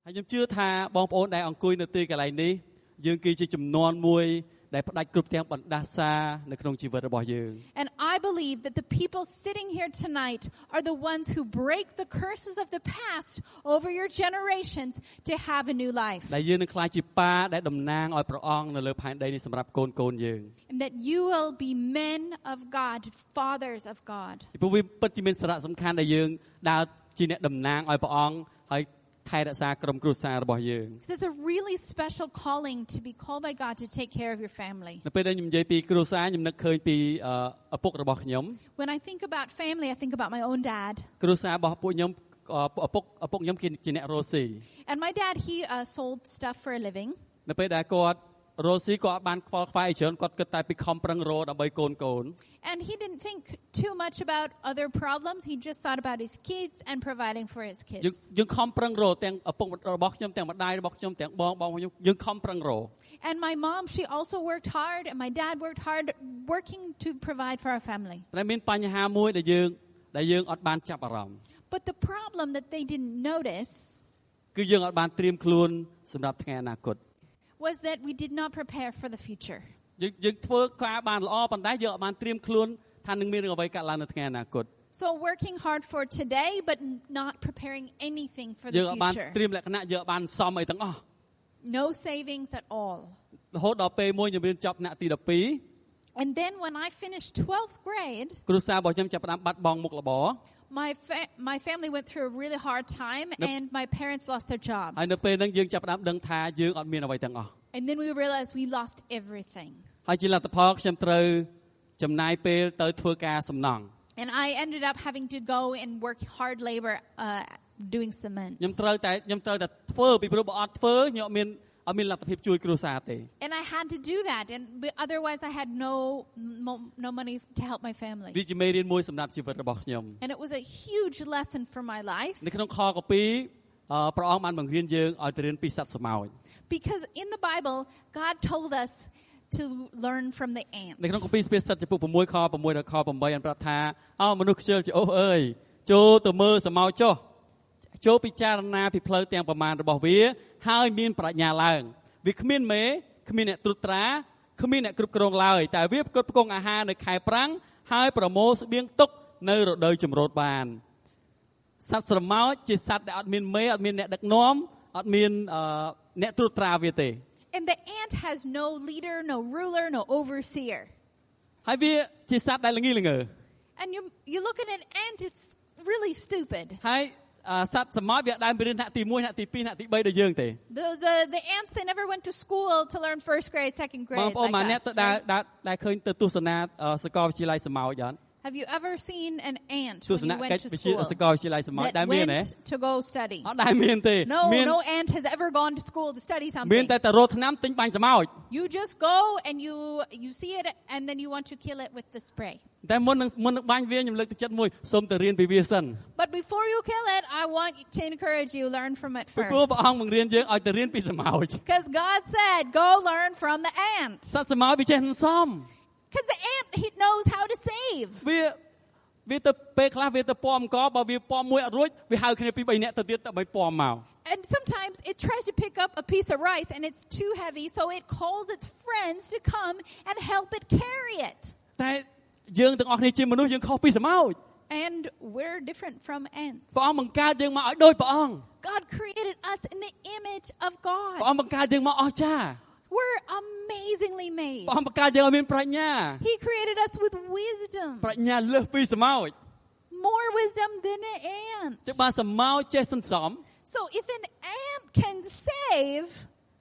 ហើយខ្ញុំជឿថាបងប្អូនដែលអង្គុយនៅទីកន្លែងនេះយើងគឺជាចំនួនមួយដែលផ្ដាច់គ្រប់ទាំងបណ្ដាសានៅក្នុងជីវិតរបស់យើង And I believe that the people sitting here tonight are the ones who break the curses of the past over your generations to have a new life. ដែលយើងនឹងក្លាយជាប៉ាដែលតំណាងឲ្យព្រះអង្គនៅលើផែនដីនេះសម្រាប់កូនយើង And that you will be men of God, fathers of God. ពីព្រោះវាពិតជាមានសារៈសំខាន់ដែលយើងដើរជាអ្នកតំណាងឲ្យព្រះអង្គហើយថែរក្សាក្រុមគ្រួសាររបស់យើង Because it's a really special calling to be called by God to take care of your family. នៅពេលដែលខ្ញុំនិយាយពីគ្រួសារខ្ញុំនឹកឃើញពីឪពុករបស់ខ្ញុំ When I think about family, I think about my own dad. គ្រួសាររបស់ពួកខ្ញុំឪពុកខ្ញុំជាអ្នករស់ស៊ី And my dad, he sold stuff for a living. នៅពេលដែលគាត់រស់ស៊ីគាត់បានខ្វល់ខ្វាយច្រើនគាត់គិតតែពីខំប្រឹងរកដើម្បីកូន And he didn't think too much about other problems. He just thought about his kids and providing for his kids. យើងខំប្រឹងរកទាំងឪពុករបស់ខ្ញុំទាំងម្ដាយរបស់ខ្ញុំទាំងបងខ្ញុំយើងខំប្រឹងរក And my mom, she also worked hard, and my dad worked hard working to provide for our family. តែមានបញ្ហាមួយដែលយើងអត់បានចាប់អារម្មណ៍ But the problem that they didn't notice គឺយើងអត់បានត្រៀមខ្លួនសម្រាប់ថ្ងៃអនាគត was that we did not prepare for the future. យើងធ្វើការបានល្អប៉ុន្តែយើងអត់បានត្រៀមខ្លួនថានឹងមានរឿងអ្វីកើតឡើងនៅថ្ងៃអនាគត So working hard for today, but not preparing anything for យើង the អត់បាន future. ត្រៀមលក្ខណៈយើងអត់បានសមអីទាំងអស់ No savings at all. រហូតដល់ពេលមួយខ្ញុំរៀនចប់ថ្នាក់ទី 12 And then when I finished 12th grade, គ្រួសាររបស់ខ្ញុំចាប់ផ្ដើមបាត់បង់មុខរបរ my family went through a really hard time, and my parents lost their jobs. ហើយនៅពេលហ្នឹងយើងចាប់ផ្ដើមដឹងថាយើងអត់មានអ្វីទាំងអស់ And then we realized we lost everything. ហើយជាលទ្ធផលខ្ញុំត្រូវចំណាយពេលទៅធ្វើការសំណង់ And I ended up having to go and work hard labor doing cement. ខ្ញុំត្រូវតែធ្វើពីព្រោះបើអត់ធ្វើខ្ញុំអត់មានលទ្ធភាពជួយគ្រួសារទេ And I had to do that, and otherwise I had no money to help my family. វាជាមេរៀនមួយសម្រាប់ជីវិតរបស់ខ្ញុំ And it was a huge lesson for my life. នៅក្នុងខកពីព្រះអង្គបានបង្រៀនយើងឲ្យទៅរៀនពីសត្វស្មោច Because in the Bible, God told us to learn from the ants. នៅក្នុងគម្ពីរសុភាសិតចំពោះ6ខ6ដល់ខ8បានប្រាប់ថាមនុស្សខ្ជិលជាអូសអើយចូលទៅមើលស្មោចចុះចូលពិចារណាពីផ្លូវទាំងប្រមាណរបស់វាហើយមានប្រាជ្ញាឡើងវាគ្មានមេគ្មានអ្នកត្រួតត្រាគ្មានអ្នកគ្រប់គ្រងឡើយតែវាផ្គត់ផ្គង់អាហារនៅខែប្រាំងហើយប្រមូលស្បៀងទុកនៅរដូវចម្រូតបានសត្វស្រមោចជាសត្វដែលអត់មានមេអត់មានអ្នកដឹកនាំអត់មានអ្នកត្រួតត្រាវាទេ And the ant has no leader, no ruler, no overseer. ហើយវាជាសត្វដែលល្ងីល្ងើ And you look at an ant, it's really stupid. ហើយសត្វស្រមោចវាដើមរៀនថ្នាក់ទី1ថ្នាក់ទី2ថ្នាក់ទី3ដូចយើងទេ The ants, they never went to school to learn first grade, second បង grade ប្អូន like មកអ្នក us. ទៅដែលឃើញទៅទស្សនាសាកលវិទ្យាល័យស្រមោចអត់ Have you ever seen an ant ទ when ស្សន you កិ went ច្ច to វិទ្យា school សាកលវិទ្យាល័យស្រមោច that ដែលមានទេ went to go study? អត់ដែលមានទេ No ant has ever gone to school to study មាន something. តែទៅរកថ្នាំទិញបាញ់ស្រមោច You just go and you see it, and then you want to kill it with the spray. តែមុននឹងបាញ់វាខ្ញុំលើកទឹកចិត្តមួយសូមទៅរៀនពីវាសិន But before you kill it, I want to encourage you, learn from it ពីព្រោះ first. ព្រះអង្គបង្រៀនយើងឲ្យទៅរៀនពីស្រមោច Because God said, go learn from the ant. សត្វស្រមោចវាចេះសន្សំ Because the ant, he knows how to save. វាទៅពេលខ្លះវាទៅពំអង្គបើវាពំមួយអត់រួចវាហៅគ្នាពី3នាក់ទៅទៀតដើម្បីពំមក And sometimes it tries to pick up a piece of rice and it's too heavy, so it calls its friends to come and help it carry it. តែយើងទាំងអស់គ្នាជាមនុស្សយើងខុសពីស្រមោច And we're different from ants. ព្រះអង្គបង្កើតយើងមកឲ្យដូចព្រះអង្គ God created us in the image of ព្រះ God. អង្គបង្កើតយើងមកអស្ចារ្យ We're amazingly made. ព្រះអង្គបង្កើតយើងឲ្យមានប្រាជ្ញា He created us with wisdom. ប្រាជ្ញាលើសពីស្រមោច More wisdom than an ant. ចឹងបើស្រមោចចេះសន្សំ So if an ant can save,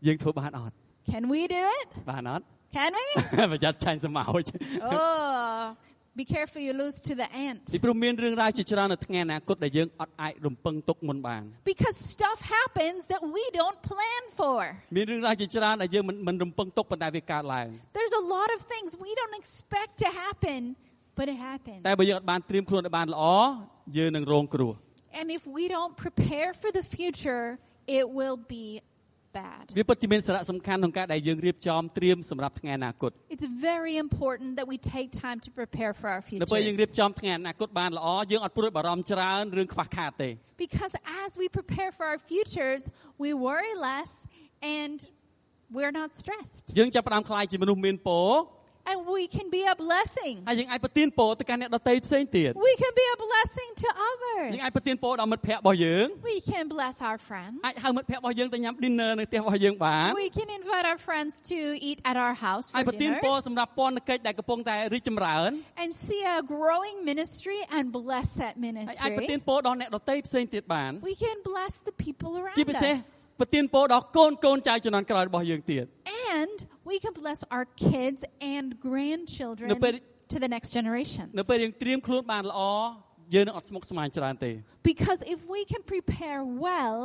យើងធ្វើបានអត់ can we do it? បានអត់ Can we? ប្រយ័ត្នចាញ់ស្រមោច Oh, be careful you lose to the ant. ពីព្រោះមានរឿងរ៉ាវជាច្រើននៅថ្ងៃអនាគតដែលយើងអត់អាចរំពឹងទុកមុនបាន Because stuff happens that we don't plan for. មានរឿងរ៉ាវជាច្រើនដែលយើងមិនរំពឹងទុកប៉ុន្តែវាកើតឡើង There's a lot of things we don't expect to happen, but it happens. តែបើយើងអត់បានត្រៀមខ្លួនឲ្យបានល្អយើងនឹងរងគ្រោះ And if we don't prepare for the future, it will be bad. វាពិតជាមានសារៈសំខាន់ក្នុងការដែលយើងរៀបចំត្រៀមសម្រាប់ថ្ងៃអនាគត It's very important that we take time to prepare for our នៅពេលយើងរៀប futures. ចំថ្ងៃអនាគតបានល្អយើងអត់ព្រួយបារម្ភច្រើនរឿងខ្វះខាតទេ Because as we prepare for our futures, we worry less and we're not stressed. យើងចាប់ផ្ដើមខ្លាយជាមនុស្សមានពរ And we can be a blessing. ហើយយើងអាចប្រទានពរទៅកាន់អ្នកដទៃផ្សេងទៀត We can be a blessing to others. យើងអាចប្រទានពរដល់មិត្តភ័ក្តិរបស់យើង We can bless our friends. អាចហៅមិត្តភ័ក្តិរបស់យើងទៅញ៉ាំ dinner នៅផ្ទះរបស់យើងបាន We can invite our friends to eat at our house ហើយ for ប្រទាន dinner. ពរសម្រាប់ពរនកិច្ចដែលកំពុងតែរីកចម្រើន And see a growing ministry and bless that ហើយអាចប្រទាន ministry. ពរដល់អ្នកដទៃផ្សេងទៀតបាន We can bless the people ជា around ពិសេស us. ប្រទានពរដល់កូនចៅជំនាន់ក្រោយរបស់យើងទៀត And we can bless our kids and grandchildren No, but- to the next generation. នៅពេលយើងត្រៀមខ្លួនបានល្អយើងនឹងអត់ស្មុគស្មាញច្រើនទេ Because if we can prepare well,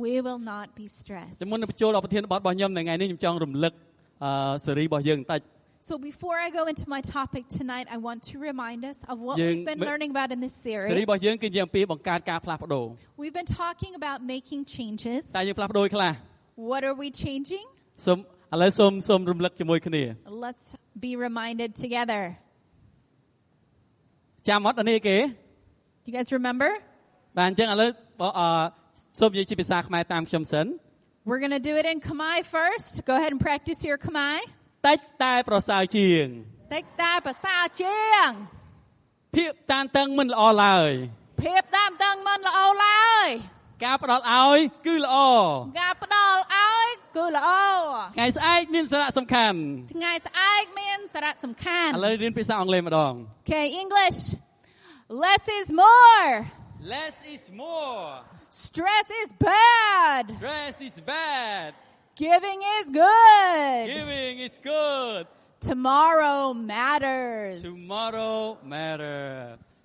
we will not be stressed. ចាំមុននឹងបញ្ចូលដល់ប្រធានបទរបស់ខ្ញុំនៅថ្ងៃនេះខ្ញុំចង់រំលឹកស៊េរីរបស់យើងបន្តិច So before I go into my topic tonight, I want to remind us of whatយើង- we've been learning about in this ស៊េរី series. របស់យើងគឺនិយាយអំពីបង្កើតការផ្លាស់ប្ដូរ We've been talking about making changes. តែយើងផ្លាស់ប្ដូរខ្លះ What are we changing? សូមឥឡូវសូមរំលឹកជាមួយគ្នា Let's be reminded together. ចាំអត់អានេះគេ Do you guys remember? បាទអញ្ចឹងឥឡូវសូមនិយាយជាភាសាខ្មែរតាមខ្ញុំសិន We're going to do it in Khmer first. Go ahead and practice your Khmer. តិចតែប្រសើរជាង Take that pasal chiang. ភាពតានតឹងមិនល្អឡើយ Phep tam tang man la o lai. ការផ្ដល់ឲ្យគឺល្អ Ga pdol ai cứ la o. ថ្ងៃស្អែកមានសារៈសំខាន់ ថ្ងៃស្អែកមានសារៈសំខាន់ ឥឡូវរៀនភាសាអង់គ្លេសម្ដង Okay, English. Less is more. Less is more Stress is bad. stress is bad Giving is good. giving is good Tomorrow matters. tomorrow matter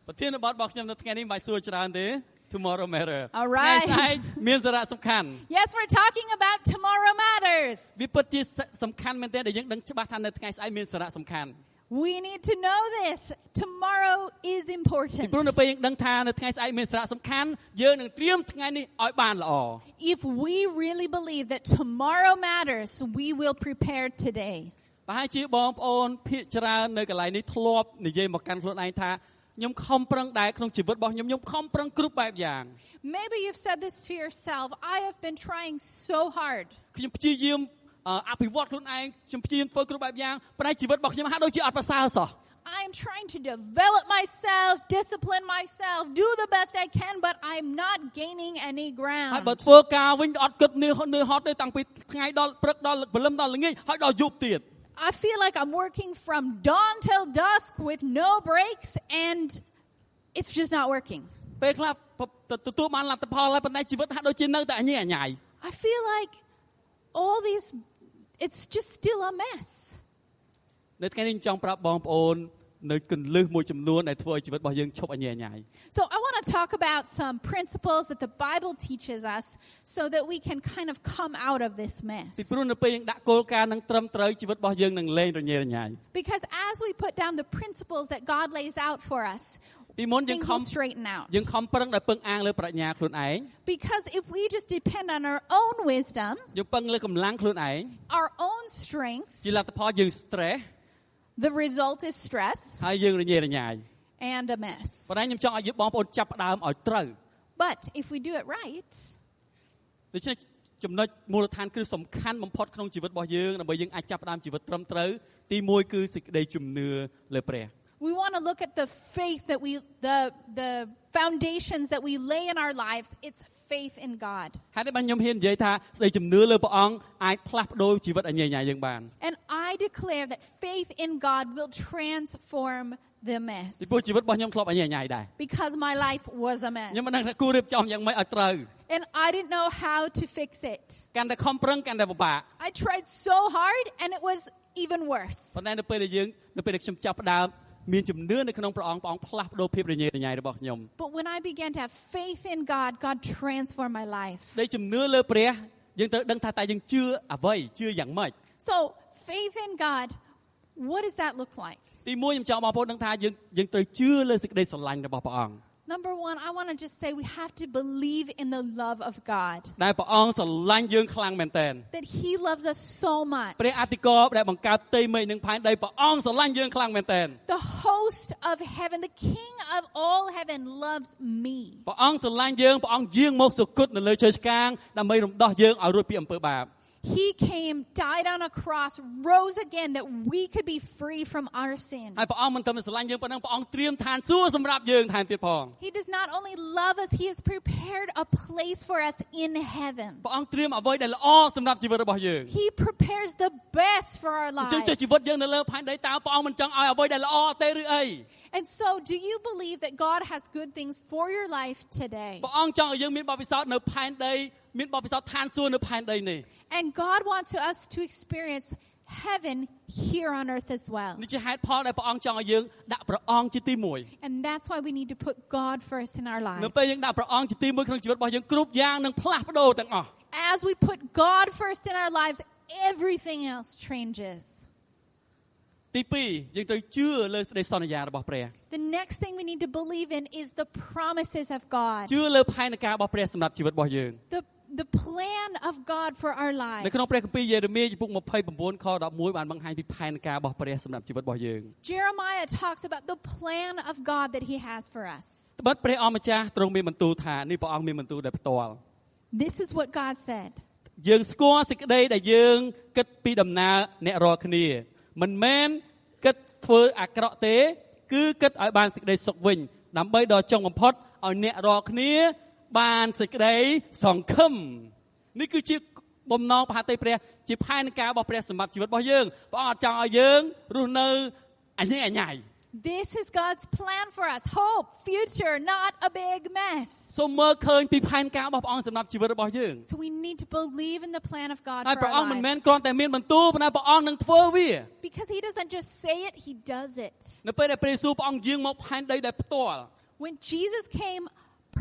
ប្រធានបទរបស់ខ្ញុំនៅថ្ងៃនេះមិនបាច់សួរច្រើនទេ tomorrow matter All right. ថ្ងៃស្អែកមានសារៈសំខាន់ Yes, we're talking about tomorrow matters. វាពិតជាសំខាន់មែនទែនដែលយើងដឹងច្បាស់ថានៅថ្ងៃស្អែកមានសារៈសំខាន់ We need to know this. Tomorrow is ពី important. ព្រោះនៅពេលយើងដឹងថានៅថ្ងៃស្អែកមានសារៈសំខាន់យើងនឹងត្រៀមថ្ងៃនេះឲ្យបានល្អ If we really believe that tomorrow matters, we will prepare today. ប្រហែលជាបងប្អូនភាគច្រើននៅកន្លែងនេះធ្លាប់និយាយមកកាន់ខ្លួនឯងថាខ្ញុំខំប្រឹងដែរក្នុងជីវិតរបស់ខ្ញុំខំប្រឹងគ្រប់បែបយ៉ាង Maybe you've said this to yourself. I have been trying so hard. ខ្ញុំព្យាយាមអភិវឌ្ឍខ្លួនឯងខ្ញុំព្យាយាមធ្វើគ្រប់បែបយ៉ាងប៉ុន្តែជីវិតរបស់ខ្ញុំហាក់ដូចជាអត់ប្រសើរសោះ I'm trying to develop myself, discipline myself, do the best I can, but I'm not gaining any ហើយ ground. បើធ្វើការវិញអត់គិតនឿយហត់ទេតាំងពីថ្ងៃដល់ព្រឹកដល់ព្រលឹមដល់ល្ងាចហើយដល់យប់ទៀត I feel like I'm working from dawn till dusk with no breaks, and it's just not working. ពេលខ្លះទទួលបានលទ្ធផលហើយប៉ុន្តែជីវិតហាក់ដូចជានៅតែអញញ៉ៃ I feel like all these, it's just still a mess. នៅថ្ងៃនេះខ្ញុំចង់ប្រាប់បងប្អូននៅគន្លឹះមួយចំនួនដែលធ្វើឲ្យជីវិតរបស់យើងឈប់អញញ៉ៃ So I want to talk about some principles that the Bible teaches us so that we can kind of come out of this ពី mess. ព្រោះនៅពេលយើងដាក់គោលការណ៍នឹងត្រឹមត្រូវជីវិតរបស់យើងនឹងលែងរញ៉េរញ៉ៃ Because as we put down the principles that God lays out for us, ពីមុនយើង things ខំ will straighten out. យើងខំប្រឹងដោយពឹងអាងលើប្រាជ្ញាខ្លួនឯង Because if we just depend on our own wisdom, យើងពឹងលើកម្លាំងខ្លួនឯង our own strength, ជាលទ្ធផលយើង stress the result is stress ហើយយើងរញ៉េរញ៉ៃ and a mess. ប៉ុន្តែខ្ញុំចង់ឲ្យបងប្អូនចាប់ផ្ដើមឲ្យត្រូវ But if we do it right, ដូច្នេះចំណុចមូលដ្ឋានគ្រឹះសំខាន់បំផុតក្នុងជីវិតរបស់យើងដើម្បីយើងអាចចាប់ផ្ដើមជីវិតត្រឹមត្រូវទី1គឺសេចក្តីជំនឿលើព្រះ we want to look at the faith that the foundations that we lay in our lives. It's faith in God. ហើយបានខ្ញុំហ៊ាននិយាយថាសេចក្តីជំនឿលើព្រះអង្គអាចផ្លាស់ប្ដូរជីវិតអញញ៉ៃយើងបាន And I declare that faith in God will transform the mess. ពីព្រោះជីវិតរបស់ខ្ញុំធ្លាប់អញញ៉ៃដែរ Because my life was a mess. ខ្ញុំមិនដឹងថាគួររៀបចំយ៉ាងម៉េចឲ្យត្រូវ And I didn't know how to fix it. កាន់តែខំប្រឹងកាន់តែពិបាក I tried so hard and it was even worse. ប៉ុន្តែនៅពេលដែលខ្ញុំចាប់ផ្ដើមមានជំនឿនៅក្នុងព្រះអង្គផ្លាស់ប្ដូរភាពរញ៉េរញ៉ៃរបស់ខ្ញុំ But when I began to have faith in God, God transformed my life. ដែលជំនឿលើព្រះយើងត្រូវដឹងថាតើយើងជឿអ្វីជឿយ៉ាងម៉េច So faith in God, what does that look like? ទី1ខ្ញុំចង់បងប្អូនដឹងថាយើងត្រូវជឿលើសេចក្តីស្រឡាញ់របស់ព្រះអង្គ Number one, I want to just say we have to believe in the love of God. ដែលព្រះអង្គស្រឡាញ់យើងខ្លាំងមែនទែន That He loves us so much. ព្រះអធិការដែលបង្កើតផ្ទៃមេឃនិងផែនដីព្រះអង្គស្រឡាញ់យើងខ្លាំងមែនទែន The host of heaven, the King of all heaven loves me. ព្រះអង្គស្រឡាញ់យើងព្រះអង្គយាងមកសុគតនៅលើឈើឆ្កាងដើម្បីរំដោះយើងឲ្យរួចពីអំពើបាប He came, died on a cross, rose again that we could be free from our sin. ហើយព្រះអង្គមិនតែស្រឡាញ់យើងប៉ុណ្ណឹងព្រះអង្គត្រៀមឋានសួគ៌សម្រាប់យើងថែមទៀតផង He does not only love us, He has prepared a place for us in heaven. ព្រះអង្គត្រៀមអ្វីដែលល្អសម្រាប់ជីវិតរបស់យើង He prepares the best for our អញ្ចឹង lives. ចុះជីវិតយើងនៅលើផែនដីតើព្រះអង្គមិនចង់ឲ្យអ្វីដែលល្អទេឬអី And so, do you believe that God has good things for your life today? ព្រះអង្គចង់ឲ្យយើងមានបទពិសោធន៍នៅផែនដីមានបទពិសោធន៍ឋានសួគ៌នៅផែនដីនេះ And God wants us to experience heaven here on earth as well. នេះជាហេតុផលដែលព្រះអង្គចង់ឲ្យយើងដាក់ព្រះអង្គជាទីមួយ And that's why we need to put God first in our នៅ lives. ពេលយើងដាក់ព្រះអង្គជាទីមួយក្នុងជីវិតរបស់យើងគ្រប់យ៉ាងនឹងផ្លាស់ប្ដូរទាំងអស់ As we put God first in our lives, everything else changes. ទី2យើងត្រូវជឿលើសេចក្តីសន្យារបស់ព្រះ The next thing we need to believe in is the promises of God. ជឿលើផែនការរបស់ព្រះសម្រាប់ជីវិតរបស់យើង The plan of God for our នៅ lives. ក្នុងព្រះគម្ពីរយេរេមៀជំពូក29ខ11បានបង្ហាញពីផែនការរបស់ព្រះសម្រាប់ជីវិតរបស់យើង Jeremiah talks about the plan of God that He has for us. ត្បិតព្រះអម្ចាស់ទ្រង់មានបន្ទូលថានេះព្រះអង្គមានបន្ទូលដែលផ្ទាល់ This is what God said. យើងស្គាល់សេចក្តីដែលយើងគិតពីដំណើរអ្នករាល់គ្នាមិនមែនគិតធ្វើអាក្រក់ទេគឺគិតឲ្យបានសេចក្តីសុខវិញដើម្បីដល់ចុងបំផុតឲ្យអ្នករាល់គ្នាបានសេចក្តីសង្ឃឹមនេះគឺជាបំណងប្រហតិព្រះជាផែនការរបស់ព្រះសម្រាប់ជីវិតរបស់យើងព្រះអង្គអត់ចង់ឲ្យយើងរស់នៅអញ្ញែអញ្ញៃ This is God's plan for us. Hope, future, not a big mess. សូមមើលឃើញពីផែនការរបស់ព្រះអង្គសម្រាប់ជីវិតរបស់យើង So we need to believe in the plan of God ហើយ for ព្រះ our អង្គមិនមែន lives. គ្រាន់តែមានបន្ទូលប៉ុន្តែព្រះអង្គនឹងធ្វើវា Because He doesn't just say it, He does it. នៅពេលដែលព្រះយេស៊ូវព្រះអង្គយាងមកផែនដីដែលផ្ទាល់ When Jesus came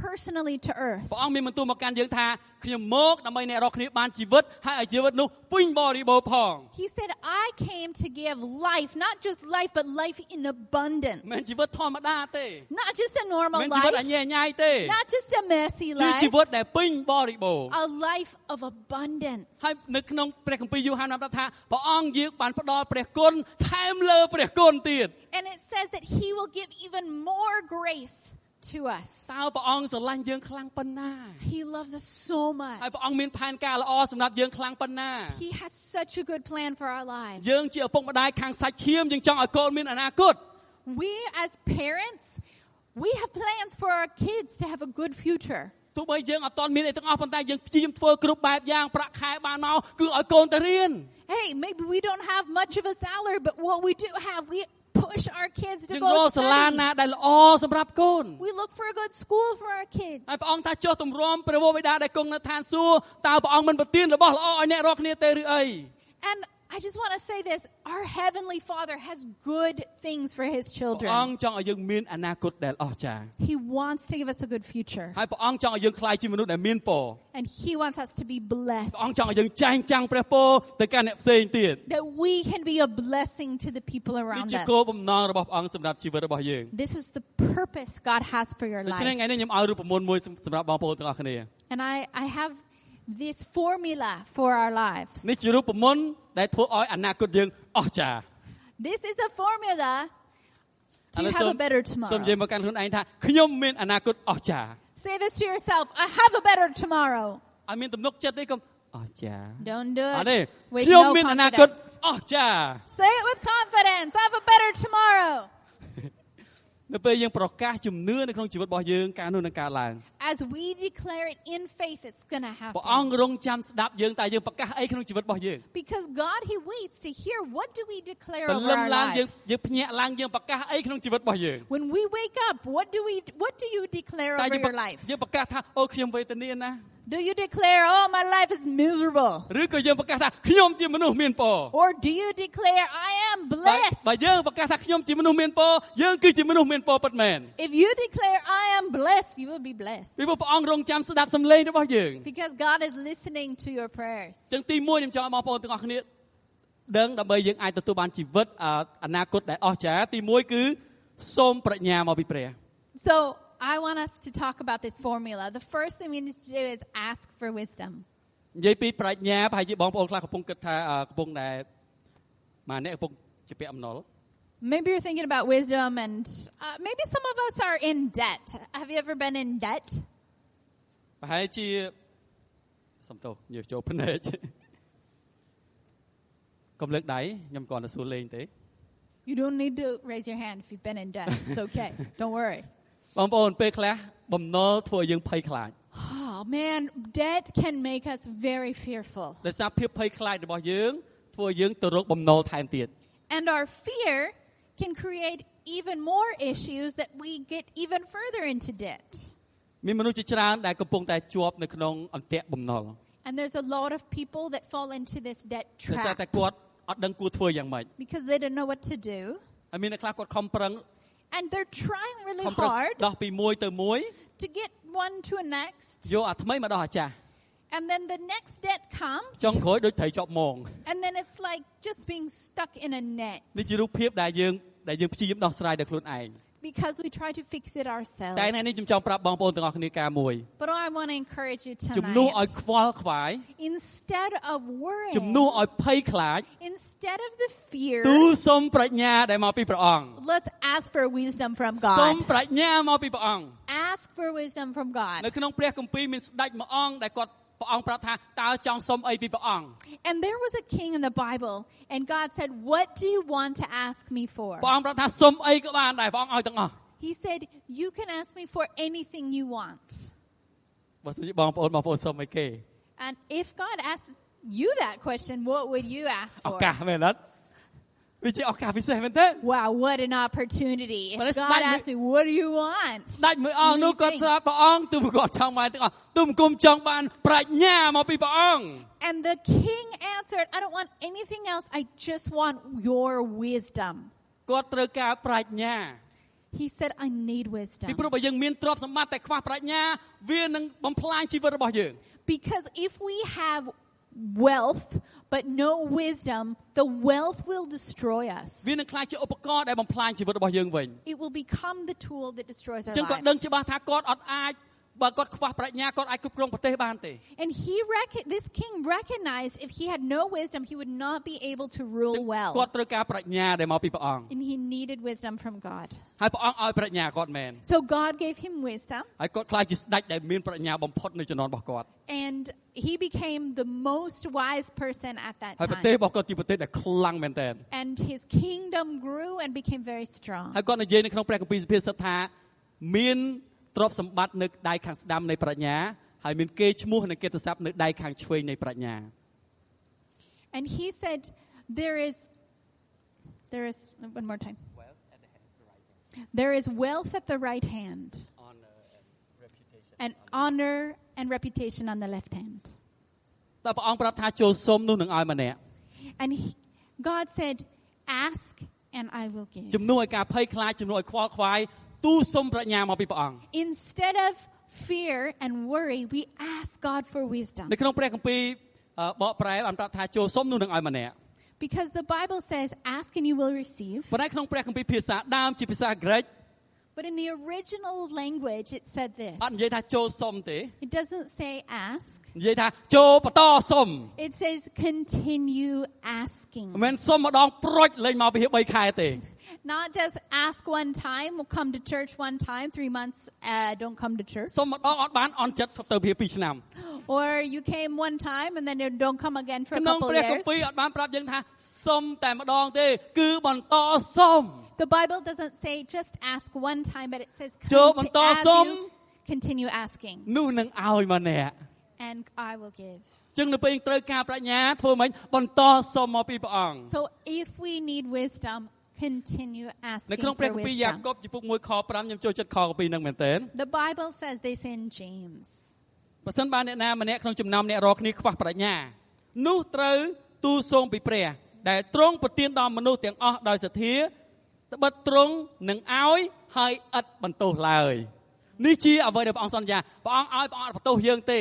personally to earth, ព្រះអង្គមានបន្ទូលមកកាន់យើងថាខ្ញុំមកដើម្បីអ្នករាល់គ្នាបានជីវិតហើយឲ្យជីវិតនោះពេញបរិបូរណ៍ផង He said, I came to give life, not just life, but life in abundance. មិនជីវិតធម្មតាទេ Not just a normal មិនជីវិតអ life, ញ្ញែអញ្ញៃទេ not just a messy ជា life, ជីវិតដែលពេញបរិបូរណ៍ a life of abundance. ហើយនៅក្នុងព្រះគម្ពីរយូហានបានថាព្រះអង្គយើងបានផ្ដល់ព្រះគុណថែមលើព្រះគុណទៀត And it says that He will give even more grace to us. តើព្រះអង្គស្រឡាញ់យើងខ្លាំងប៉ុណ្ណា He loves us so ហើយ much. ព្រះអង្គមានផែនការល្អសម្រាប់យើងខ្លាំងប៉ុណ្ណា He has such a good plan for our lives. យើងជាឪពុកម្ដាយខាងសាច់ឈាមយើងចង់ឲ្យកូនមានអនាគត We as parents, we have plans for our kids to have a good future. ទោះបីយើងអត់ទាន់មានអីទាំងអស់ប៉ុន្តែយើងព្យាយាមធ្វើគ្រប់បែបយ៉ាងប្រាក់ខែបានមកគឺឲ្យកូនទៅរៀន Hey, maybe we don't have much of a salary, but what we do have, we push our kids to យើងរ go កសាលា study. ណាដែលល្អសម្រាប់កូន We look for a good school for our kids. ហើយព្រះអង្គថាចុះទម្រាំព្រះវរបិតាដែលគង់នៅឋានសួគ៌តើព្រះអង្គមិនប្រទានរបស់ល្អឲ្យអ្នករាល់គ្នាទេឬអី And I just want to say this, our Heavenly Father has good things for His ព្រះ children. អង្គចង់ឲ្យយើងមានអនាគតដែលអស្ចារ្យ He wants to give us a good future. ហើយព្រះអង្គចង់ឲ្យយើងក្លាយជាមនុស្សដែលមានពរ And He wants us to be ព្រះ blessed. អង្គចង់ឲ្យយើងចែងចាំងព្រះពរទៅកាន់អ្នកផ្សេងទៀត That we can be a blessing to the people នេះ around ជា us. គោលបំណងរបស់ព្រះអង្គសម្រាប់ជីវិតរបស់យើង This is the purpose God has for your ដូច្នេះ life. ថ្ងៃនេះខ្ញុំឲ្យរូបមន្តមួយសម្រាប់បងប្អូនទាំងអស់គ្នា And I have this formula for our lives. នេះជារូបមន្តដែលធ្វើឲ្យអនាគតយើងអស្ចារ្យ This is the formula to ឥឡូវ have a better សូមនិយាយ tomorrow. មកកាន់ខ្លួនឯងថាខ្ញុំមានអនាគតអស្ចារ្យ Say this to yourself. I have a better tomorrow. ឲ្យមានទំនុកចិត្តទេកុំអស្ចារ្យ Don't do អត់ it ទេ with ខ្ញុំ no មានអនាគត confidence. អស្ចារ្យ Say it with confidence. I have a better tomorrow. នៅពេលយើងប្រកាសជំនឿនៅក្នុងជីវិតរបស់យើងការនោះនឹងកើតឡើង As we declare it in faith, it's going to ព្រះអង្គ happen. រងចាំស្ដាប់យើងតើយើងប្រកាសអីក្នុងជីវិតរបស់យើង Because God, He waits to hear what do we declare ព្រ over លឹម our ឡើងយើង lives. យើងភ្ញាក់ឡើងយើងប្រកាសអីក្នុងជីវិតរបស់យើង When we wake up, what do you declare តើ over យើង your life? យើងប្រកាសថាអូខ្ញុំវេទនាណាស់ Do you declare, oh, my life is miserable? ឬក៏យើងប្រកាសថាខ្ញុំជាមនុស្សមានពរ Or do you declare, I am បើ blessed? បើយើងប្រកាសថាខ្ញុំជាមនុស្សមានពរយើងគឺជាមនុស្សមានពរពិតមែន If you declare, I am blessed, you will be blessed. ពីព្រោះព្រះអង្គរងចាំស្ដាប់សំឡេងរបស់យើង Because God is listening to your prayers. ចឹងទី1ខ្ញុំចង់ឲ្យបងប្អូនទាំងអស់គ្នាដឹងដើម្បីយើងអាចទទួលបានជីវិតអនាគតដែលអស្ចារ្យទី1គឺសូមប្រាជ្ញាមកពីព្រះ So I want us to talk about this formula. The first thing we need to do is ask for wisdom. និយាយពីប្រាជ្ញាប្រហែលជាបងប្អូនខ្លះកំពុងគិតថាកំពុងតែម៉ាអ្នកកំពុងជាពាក់អំណុល Maybe you're thinking about wisdom, and maybe some of us are in debt. Have you ever been in debt? ប្រហែលជាសំទោសនិយាយចូលភ្នែកកុំលើកដៃខ្ញុំគ្រាន់តែសួរលេងទេ You don't need to raise your hand if you've been in debt. It's okay. Don't worry. បងប្អូនពេលខ្លះបំណុលធ្វើឲ្យយើងភ័យខ្លាច Oh man, debt can make us very fearful. ដោយសារភាពភ័យខ្លាចរបស់យើងធ្វើឲ្យយើងទៅរកបំណុលថែមទៀត And our fear can create even more issues that we get even further into debt. មានមនុស្សជាច្រើនដែលកំពុងតែជាប់នៅក្នុងអន្ទាក់បំណុល And there's a lot of people that fall into this debt ដោយសារ trap តែគាត់អត់ដឹងគួរធ្វើយ៉ាងម៉េច because they don't know what to do. ហើយមានអ្នកខ្លះគាត់ខំប្រឹង And they're trying really ខំប្រឹង hard ដោះពីមួយទៅមួយ to get one to a next. យកអាថ្មីមកដោះអាចាស់ And then the next debt comes. ចុងក្រោយដូចត្រីជាប់មង And then it's like just being stuck in a net. នេះជារូបភាពដែលយើងព្យាយាមដោះស្រាយដោយខ្លួនឯង Because we try to fix it ourselves. តែនេះខ្ញុំចង់ប្រាប់បងប្អូនទាំងអស់គ្នាការមួយ But I want to encourage you ជំនួសឲ្យ tonight. ខ្វល់ខ្វាយ Instead of ជំនួស worrying, ឲ្យភ័យខ្លាច instead of the fear, ទូលសុំប្រាជ្ញាដែលមកពីព្រះអង្គ let's ask for wisdom from សុំ God. ប្រាជ្ញាមកពីព្រះអង្គ Ask for wisdom from នៅ God. ក្នុងព្រះគម្ពីរមានស្ដេចមួយអង្គដែលគាត់ព្រះអង្គប្រាប់ថាតើចង់សុំអីពីព្រះអង្គ And there was a king in the Bible, and God said, "What do you want to ask me for?" ព្រះអង្គប្រាប់ថាសុំអីក៏បានដែរព្រះអង្គឲ្យទាំងអស់ He said, "You can ask me for anything you want." បើសិនជាបងប្អូនសុំអីគេ And if God asked you that question, what would you ask ឱ for? កាសមែនអត់វាជាឱកាសពិសេសមែនទេ Wow, what an opportunity. But If it's God not- asked me, what do you want? ស្ដេចមួយអង្គនោះគាត់ប្រាប់ព្រះអង្គទូគាត់ចង់បានទាំងអស់ទូគុំចង់បានប្រាជ្ញាមកពីព្រះអង្គ And the king answered, I don't want anything else. I just want your wisdom. គាត់ត្រូវការប្រាជ្ញា He said, I need ពី wisdom. ព្រោះបើយើងមានទ្រព្យសម្បត្តិតែខ្វះប្រាជ្ញាវានឹងបំផ្លាញជីវិតរបស់យើង Because if we have wealth but no wisdom, the wealth will destroy us. វានឹងក្លាយជាឧបករណ៍ដែលបំផ្លាញជីវិតរបស់យើងវិញ It will become the tool that destroys អ our ញ្ចឹងគាត់ដឹង lives. ច្បាស់ថាគាត់អត់អាចបើគាត់ខ្វះប្រាជ្ញាគាត់អាចគ្រប់គ្រងប្រទេសបានទេ And this king recognized if he had no wisdom, he would not be able to rule គាត់ well. ត្រូវការប្រាជ្ញាដែលមកពីព្រះអង្គ And he needed wisdom from God. ហើយព្រះអង្គឲ្យប្រាជ្ញាគាត់មែន So God gave him wisdom, ហើយគាត់ខ្លាចជាស្ដេចដែលមានប្រាជ្ញាបំផុតនៅជំនាន់របស់គាត់ and he became the most wise person at that ហើយប្រទេស time. របស់គាត់ជាប្រទេសដែលខ្លាំងមែនទែន And his kingdom grew and became very strong. ហើយគាត់និយាយនៅក្នុងព្រះគម្ពីរសុភាសិតថាមានទ្រព្យសម្បត្តិនៅដៃខាងស្ដាំនៃប្រាជ្ញាហើយមានកេរ្តិ៍ឈ្មោះនិងកិត្តិស័ព្ទនៅដៃខាងឆ្វេងនៃប្រាជ្ញា And he said, there is one more time. There is wealth at the right hand, and honor and reputation on the left hand. តែព្រះអង្គប្រាប់ថាចូលសុំនោះនឹងឲ្យម្នាក់ And God said, ask and I will give. ជំនួសឲ្យការភ័យខ្លាចជំនួសឲ្យខ្វល់ខ្វាយទូលសុំប្រាជ្ញាមកពីព្រះអង្គ Instead of fear and worry, we ask God for wisdom. នៅក្នុងព្រះគម្ពីរបកប្រែបានប្រាប់ថាចូលសុំនោះនឹងឲ្យម្នាក់ Because the Bible says, ask and you will receive. ប៉ុន្តែក្នុងព្រះគម្ពីរភាសាដើមជាភាសាក្រិក But in the original language, it said this. អត់និយាយថាចូលសុំទេ It doesn't say ask. និយាយថាចូលបន្តសុំ It says continue មិន asking. មែនសុំម្ដងប្រូចលេងមកពី3ខែទេ Not just ask one time, we'll come to church one time, 3 months, don't come to church. សុំម្ដងអត់បានអន់ចិត្តទៅវា2ឆ្នាំ Or you came one time and then you don't come again for a ក្នុង couple ព្រះគ years. ម្ពីរអត់បានប្រាប់យើងថាសុំតែម្ដងទេគឺបន្តសុំ The Bible doesn't say just ask one time, but it saysចូលបន្តសុំ continue asking, នោះនឹងឲ្យម្នាក់ and I will give. ចឹងនៅពេលយើងត្រូវការប្រាជ្ញាធ្វើម៉េចបន្តសុំមកពីព្រះអង្គ So if we need wisdom, continue នៅ asking ក្នុងព្រះ for គម្ពីរយ៉ា wisdom. កុបជំពូក1ខ5ខ្ញុំចូលចិត្តខគម្ពីរហ្នឹងមែនទែន The Bible says this in James. បើសិនបានអ្នកណាម្នាក់ក្នុងចំណោមអ្នករាល់គ្នាខ្វះប្រាជ្ញានោះត្រូវទូលសូមពីព្រះដែលទ្រង់ប្រទានដល់មនុស្សទាំងអស់ដោយសទ្ធាត្បិតទ្រង់នឹងឲ្យហើយឥតបន្ទោសឡើយនេះជាអ្វីដែលព្រះអង្គសន្យាព្រះអង្គឲ្យព្រះអង្គអត់បន្ទោសយើងទេ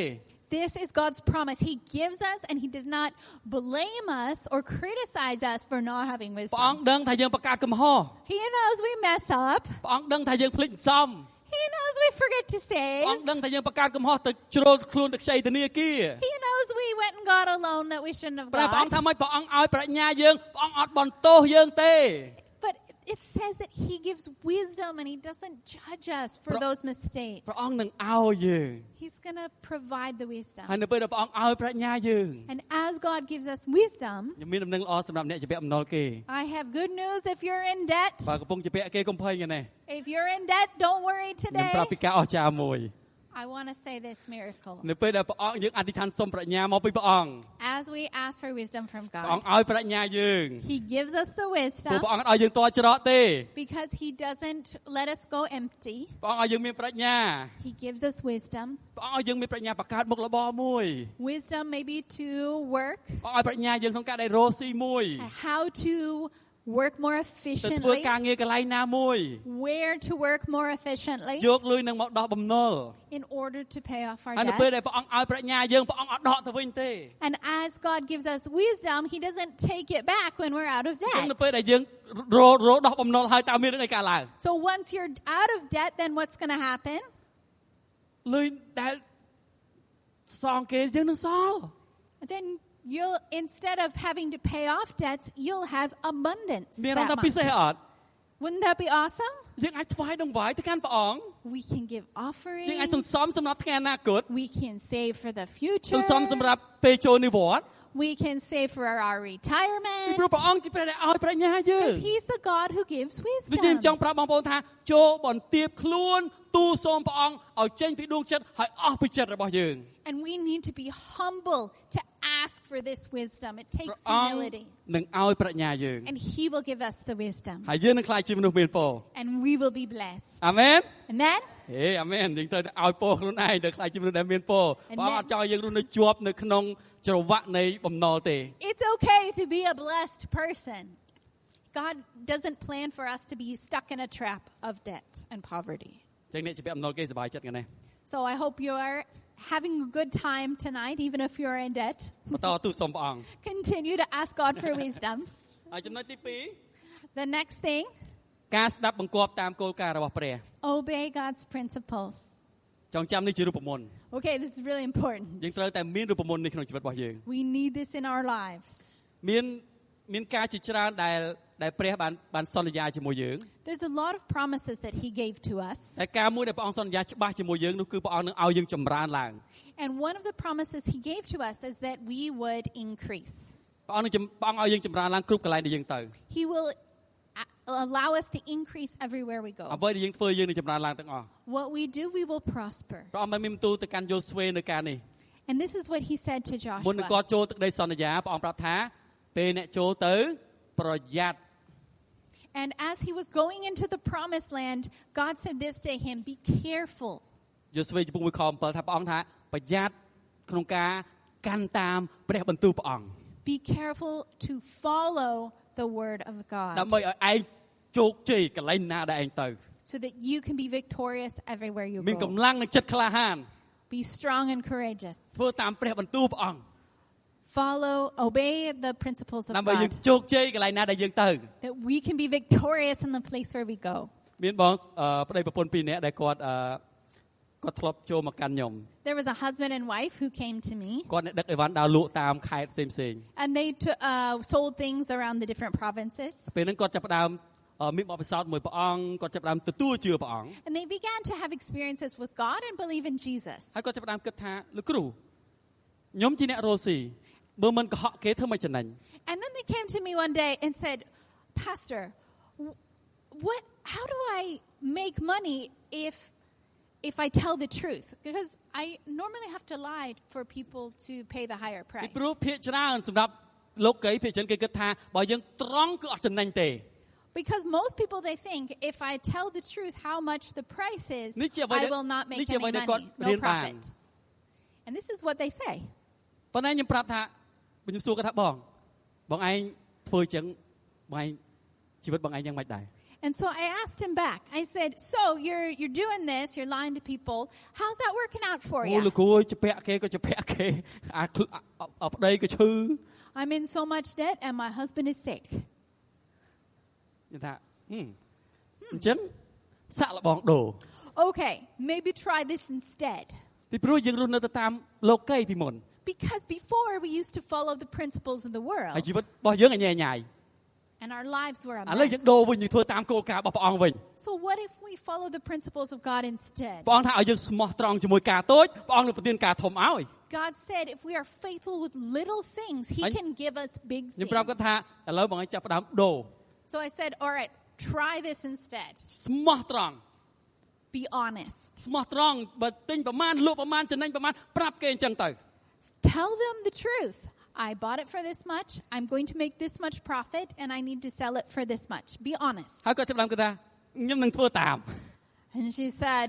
This is God's promise. He gives us and he does not blame us or criticize us for not having ព្រះអង្គ wisdom. ដឹងថាយើងបង្កើតកំហុស He knows we mess up. ព្រះអង្គដឹងថាយើងភ្លេចសំ He knows we forget to ព្រះ save. អង្គដឹងថាយើងបង្កើតកំហុសទៅជ្រុលខ្លួនទៅខ្ចីធនាគារ He knows we went and got a loan that we shouldn't have ព្រះអង្គ got. ថាម៉េចព្រះអង្គឲ្យប្រាជ្ញាយើងព្រះអង្គអត់បន្ទោសយើងទេ But it says that he gives wisdom and he doesn't judge us for those mistakes. ព្រះអង្គនឹងឲ្យយើង He's going to provide the wisdom. ហើយនៅពេលដែលព្រះអង្គឲ្យប្រាជ្ញាយើង And as God gives us wisdom, ខ្ញុំមានដំណឹងល្អសម្រាប់អ្នកជាពាក់បំណុលគេ I have good news if you're in debt. បើកំពុងជាពាក់គេកុំភ័យទេ If you're in debt, don't worry ខ្ញុំ today. ប្រាប់ពីការអស្ចារ្យមួយ I want to say this miracle. នៅពេលដែលព្រះអង្គយើងអធិដ្ឋានសុំប្រាជ្ញាមកពីព្រះអង្គ As we ask for wisdom from ព្រះ God, អង្គឲ្យប្រាជ្ញាយើង he gives us the ព្រោះ wisdom ព្រះអង្គអត់ឲ្យយើងតច្រកទេ because he doesn't let us go empty. ព្រះអង្គឲ្យយើងមានប្រាជ្ញា He gives us wisdom. ព្រះអង្គឲ្យយើងមានប្រាជ្ញាបង្កើតមុខរបរមួយ Wisdom maybe to work, ព្រះអង្គឲ្យប្រាជ្ញាយើងក្នុងការដែលរស់ស៊ីមួយ how to work more ទៅធ្វើ efficiently, ការងារកន្លែងណាមួយ where to work more efficiently យកលុយនឹងមកដោះបំណុល in order to pay off our ហើយនៅពេលដែល debts. ព្រះអង្គឲ្យប្រាជ្ញាយើងព្រះអង្គអត់ដកទៅវិញទេ And as God gives us wisdom, he doesn't take it back when we're out of ចឹង debt. នៅពេលដែលយើងរដោះបំណុលហើយតើមានរឿងអីកើតឡើង So once you're out of debt, then what's going to happen? លុយដែលសងគេយើងនឹងសល់ Then you'll, instead of having to pay off debts, you'll have abundance. មានន័យ that ថាពិ month. សេសអត់ Wouldn't that be awesome? យើងអាចថ្វាយដង្វាយទៅកាន់ព្រះអង្គ We can give យើងអាចស offerings. ន្សំសម្រាប់ថ្ងៃអនាគត We can save for the ស future. ន្សំសម្រាប់ពេលចូលនិវត្តន៍ We can save for our ពី retirement. ព្រោះព្រះអង្គជាព្រះដែលឲ្យប្រាជ្ញាយើង Because he's the God who gives ដូចខ្ញុំចង់ wisdom. ប្រាប់បងប្អូនថាចូលបន្ទាបខ្លួនទូលសូមព្រះអង្គឲ្យចេញពីដួងចិត្តហើយអស់ពីចិត្តរបស់យើង And we need to be humble to ask for this wisdom. It ព្រះ takes អង្គ humility. នឹងឲ្យប្រាជ្ញាយើង And he will give us the wisdom. ហើយយើងនឹងក្លាយជាមនុស្សមានពរ And we will be blessed. អាមែន Amen? ហេអាមែនយើងត្រូវឲ្យពរខ្លួនឯងទៅក្លាយជាមនុស្សដែលមានពរព្រះអង្គអត់ចង់ឲ្យយើងរស់នៅជាប់នៅក្នុងច្រវាក់នៃបំណុលទេ It's okay to be a blessed person. God doesn't plan for us to be stuck in a trap of debt and poverty. ចឹងអ្នកជាពាក់បំណុលគេសប្បាយចិត្តណាស់ So I hope you are having a good time tonight, even if you're in debt. បន្តទូលសូមព្រះអង្គ Continue to ask God for wisdom. ហើយចំណុចទី The next thing, 2ការស្ដាប់បង្គាប់តាមគោលការណ៍របស់ព្រះ obey God's principles. ចងចាំនេះជារូបមន្ត Okay, this is really important. យើងត្រូវតែមានរូបមន្តនេះក្នុងជីវិតរបស់យើង We need this in our lives. មានការជាច្រើនដែលព្រះបានសន្យាជាមួយយើង There's a lot of promises that he gave to us. តែការមួយដែលព្រះអង្គសន្យាច្បាស់ជាមួយយើងនោះគឺព្រះអង្គនឹងឲ្យយើងចម្រើនឡើង And one of the promises he gave to us is that we would increase. ព្រះអង្គឲ្យយើងចម្រើនឡើងគ្រប់កន្លែងដែលយើងទៅ He will allow us to increase everywhere we go. អ្វីដែលយើងធ្វើយើងនឹងចម្រើនឡើងទាំងអស់ What we do, we will prosper. ព្រះអង្គបានមានបន្ទូលទៅកាន់យូស្វេនៅការនេះ And this is what he said to មុននឹងគាត់ Joshua. ចូលទឹកដីសន្យាព្រះអង្គប្រាប់ថាពេលអ្នកចូលទៅប្រយ័ត្ន And as he was going into the promised land, God said this to him, be careful. យូស្វេចំពោះ1ខ7ថាព្រះអង្គថាប្រយ័ត្នក្នុងការកាន់តាមព្រះបន្ទូលព្រះអង្គ Be careful to follow the word of ដើម្បី God ឲ្យឯងជោគជ័យកន្លែងណាដែលឯងទៅ so that you can be victorious everywhere you មាន go. កម្លាំងនិងចិត្តក្លាហាន Be strong and courageous. ធ្វើតាមព្រះបន្ទូលព្រះអង្គ Obey the principles of ដើម្បីយើង God, ជោគជ័យកន្លែងណាដែលយើងទៅ that we can be victorious in the place where we go. មានបងប្តីប្រពន្ធ2នាក់ដែលគាត់ធ្លាប់ចូលមកកាន់ខ្ញុំ There was a husband and wife who came to me, គាត់អ្នកដឹកអីវ៉ាន់ដើរលក់តាមខេត្តផ្សេង and they sold things around the different provinces. ៗពេលហ្នឹងគាត់ចាប់ផ្ដើមមានបទពិសោធន៍មួយព្រះអង្គគាត់ចាប់ផ្ដើមទទួលជឿព្រះអង្គ And they began to have experiences with God and believe in Jesus. ហើយគាត់ចាប់ផ្ដើមគិតថាលោកគ្រូខ្ញុំជាអ្នករស់ស៊ីបើមិនកុហកគេធ្វើមិនចំណេញ And then they came to me one day and said, Pastor, how do I make money if I tell the truth? Because I normally have to lie for people to pay the higher ពី price. ព្រោះភាគច្រើនសម្រាប់លោកគេភាគច្រើនគេគិតថាបើយើងត្រង់គឺអត់ចំណេញទេ Because most people, they think, if I tell the truth how much the price is, នេះជាអ្វី I ដែល will not make នេះជាអ្វី any ដែលគាត់ money, រៀ no នបាន profit. And this is what they say. ប៉ុន្តែខ្ញុំប្រាប់ថាខ្ញុំសួរគាត់ថាបងឯងធ្វើចឹងបងឯងជីវិតបងឯងយ៉ាងម៉េចដែរ And so I asked him back. I said, so you're doing this, you're lying to people. How's that working out for អូ you? លោកគ្រូជពាក់គេក៏ជពាក់គេអាប្តីក៏ឈឺ I'm in so much debt and my husband is sick. ខ្ញុំថាអញ្ចឹងសាក់លបងដូរ okay, maybe try this instead. ពីព្រោះយើងរស់នៅទៅតាមលោកីពីមុន Because before we used to follow the principles of the ហើយ world ជីវិតរបស់យើងអញ្ញៃ and our lives were a ឥឡូវយើង mess. ដូរវិញយើងធ្វើតាមគោលការណ៍របស់ព្រះអង្គវិញ So what if we follow the principles of God instead? ព្រះអង្គថាឲ្យយើងស្មោះត្រង់ជាមួយការតូចព្រះអង្គនឹងប្រទានការធំឲ្យ God said if we are faithful with little things, He can give us big ខ្ញុំ things. ប្រាប់គាត់ថាឥឡូវបងឲ្យចាប់ផ្ដើមដូរ So I said, all right, try this instead. ស្មោះត្រង់ Be honest. ស្មោះត្រង់បើទិញប្រមាណលក់ប្រមាណចំណេញប្រមាណប្រាប់គេអញ្ចឹងទៅ Tell them the truth. I bought it for this much. I'm going to make this much profit, and I need to sell it for this much. Be honest. ហើយគាត់ចាប់ផ្ដើមគាត់ថាខ្ញុំនឹងធ្វើតាម And she said,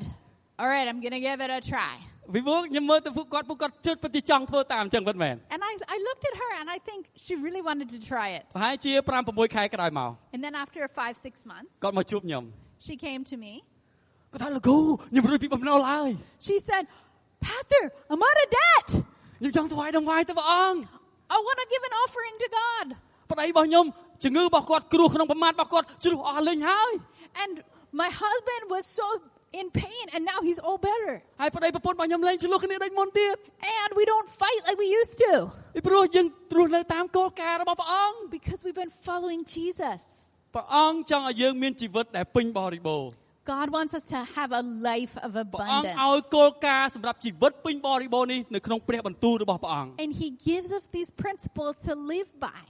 all right, I'm going to give it a try. ពីព្រោះខ្ញុំមើលទៅពួកគាត់ជឿពិតជាចង់ធ្វើតាមអញ្ចឹងពិតមែន And I looked at her, and I think she really wanted to try it. ប្រហែលជា5 6ខែក្រោយមក And then after 5-6 months, គាត់មកជួបខ្ញុំ she came to me. គាត់ថាលោកគ្រូខ្ញុំរួចពីបំណុលហើយ She said, Pastor, I'm out of debt. ខ្ញុំចង់ថ្វាយដង្វាយទៅព្រះអង្គ I want to give an offering to God. ប្តីរបស់ខ្ញុំជំងឺរបស់គាត់គ្រោះក្នុងប្រមាថរបស់គាត់ជ្រុះអស់លេងហើយ And my husband was so in pain, and now he's all better. ហើយប្តីប្រពន្ធរបស់ខ្ញុំលេងឆ្លោះគ្នាដូចមុនទៀត And we don't fight like we used to ពីព្រោះយើងរស់នៅតាមគោលការណ៍របស់ព្រះអង្គ because we've been following Jesus. ព្រះអង្គចង់ឲ្យយើងមានជីវិតដែលពេញបរិបូរណ៍ God wants us to have a life of ព្រះអង្គ abundance. ឲ្យគោលការណ៍សម្រាប់ជីវិតពេញបរិបូរណ៍នេះនៅក្នុងព្រះបន្ទូលរបស់ព្រះអង្គ And He gives us these principles to live by.